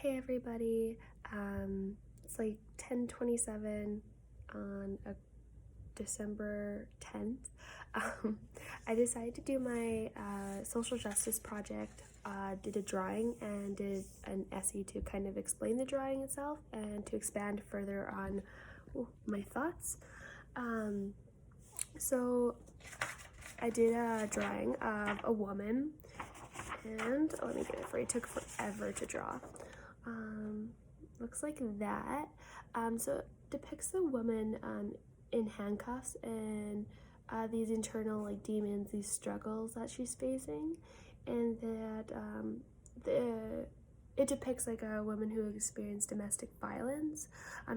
Hey everybody, it's like 10:27 on a December 10th. I decided to do my social justice project, did a drawing and did an essay to kind of explain the drawing itself and to expand further on my thoughts. So I did a drawing of a woman, and let me get it for you. It took forever to draw. Looks like that. So it depicts a woman in handcuffs and these internal like demons, these struggles that she's facing, and that it depicts like a woman who experienced domestic violence.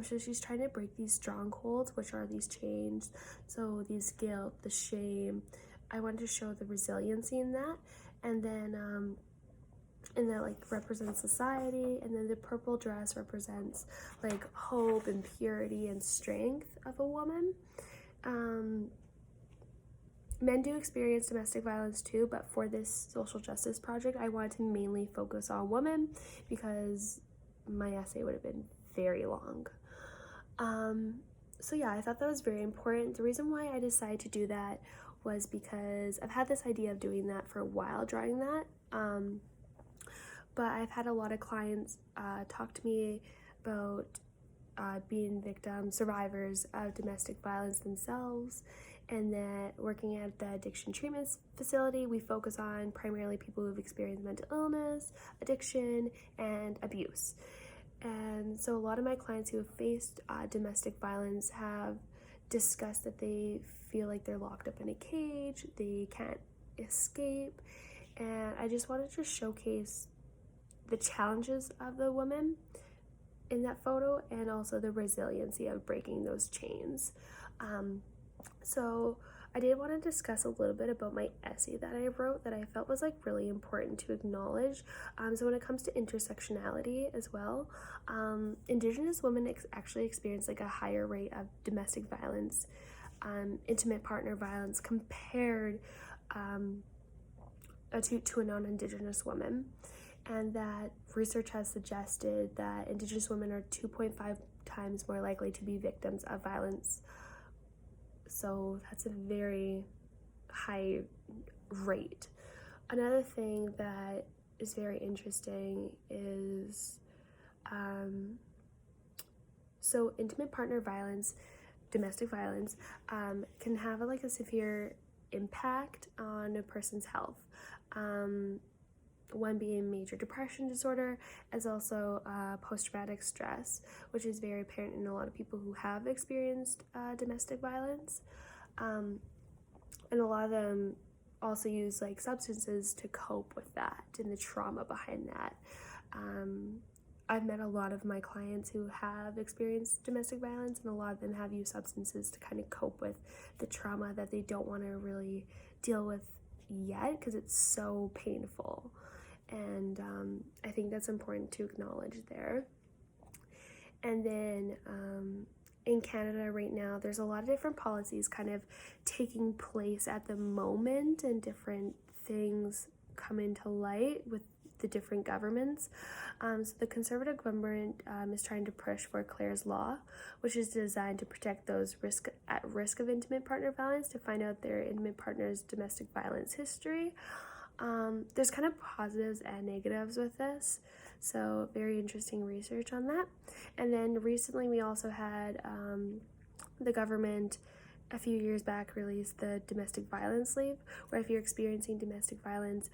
So she's trying to break these strongholds, which are these chains. So these guilt, the shame. I wanted to show the resiliency in that, and then and that like represents society, and then the purple dress represents like hope and purity and strength of a woman. Men do experience domestic violence too, but for this social justice project I wanted to mainly focus on women because my essay would have been very long. So yeah, I thought that was very important. The reason why I decided to do that was because I've had this idea of doing that for a while, drawing that. But I've had a lot of clients talk to me about being victims, survivors of domestic violence themselves, and that working at the addiction treatment facility, we focus on primarily people who've experienced mental illness, addiction, and abuse. And so a lot of my clients who have faced domestic violence have discussed that they feel like they're locked up in a cage, they can't escape, and I just wanted to showcase the challenges of the women in that photo and also the resiliency of breaking those chains. So I did want to discuss a little bit about my essay that I wrote that I felt was like really important to acknowledge. So when it comes to intersectionality as well, Indigenous women actually experience like a higher rate of domestic violence, intimate partner violence compared to a non-Indigenous woman. And that research has suggested that Indigenous women are 2.5 times more likely to be victims of violence. So that's a very high rate. Another thing that is very interesting is so intimate partner violence, domestic violence, can have like a severe impact on a person's health. One being major depression disorder, as also post-traumatic stress, which is very apparent in a lot of people who have experienced domestic violence. And a lot of them also use like substances to cope with that and the trauma behind that. I've met a lot of my clients who have experienced domestic violence, and a lot of them have used substances to kind of cope with the trauma that they don't want to really deal with yet because it's so painful. And I think that's important to acknowledge there. And then in Canada right now, there's a lot of different policies kind of taking place at the moment, and different things come into light with the different governments. So the Conservative government is trying to push for Clare's Law, which is designed to protect those at risk of intimate partner violence to find out their intimate partner's domestic violence history. There's kind of positives and negatives with this, so very interesting research on that. And then recently we also had the government a few years back released the domestic violence leave, where if you're experiencing domestic violence,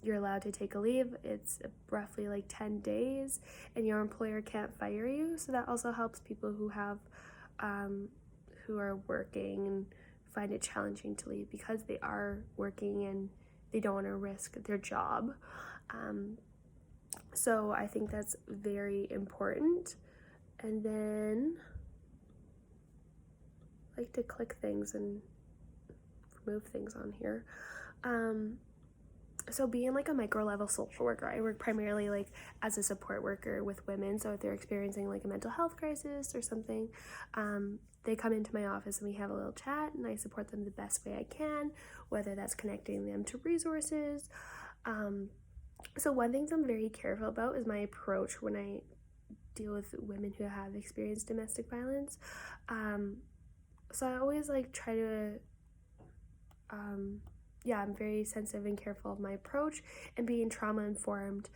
you're allowed to take a leave. It's roughly like 10 days, and your employer can't fire you. So that also helps people who have who are working and find it challenging to leave because they are working and they don't want to risk their job. So I think that's very important. And then I like to click things and remove things on here. So being like a micro level social worker, I work primarily like as a support worker with women. So if they're experiencing like a mental health crisis or something, they come into my office and we have a little chat, and I support them the best way I can, whether that's connecting them to resources, So one thing I'm very careful about is my approach when I deal with women who have experienced domestic violence. So I always like try to, I'm very sensitive and careful of my approach and being trauma informed.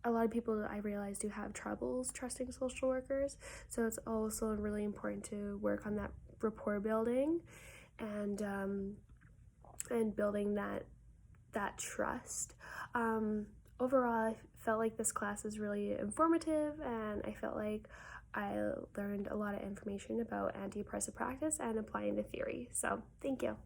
A lot of people I realize do have troubles trusting social workers, so it's also really important to work on that rapport building and building that trust. Overall, I felt like this class is really informative, and I felt like I learned a lot of information about antidepressant practice and applying the theory. So thank you.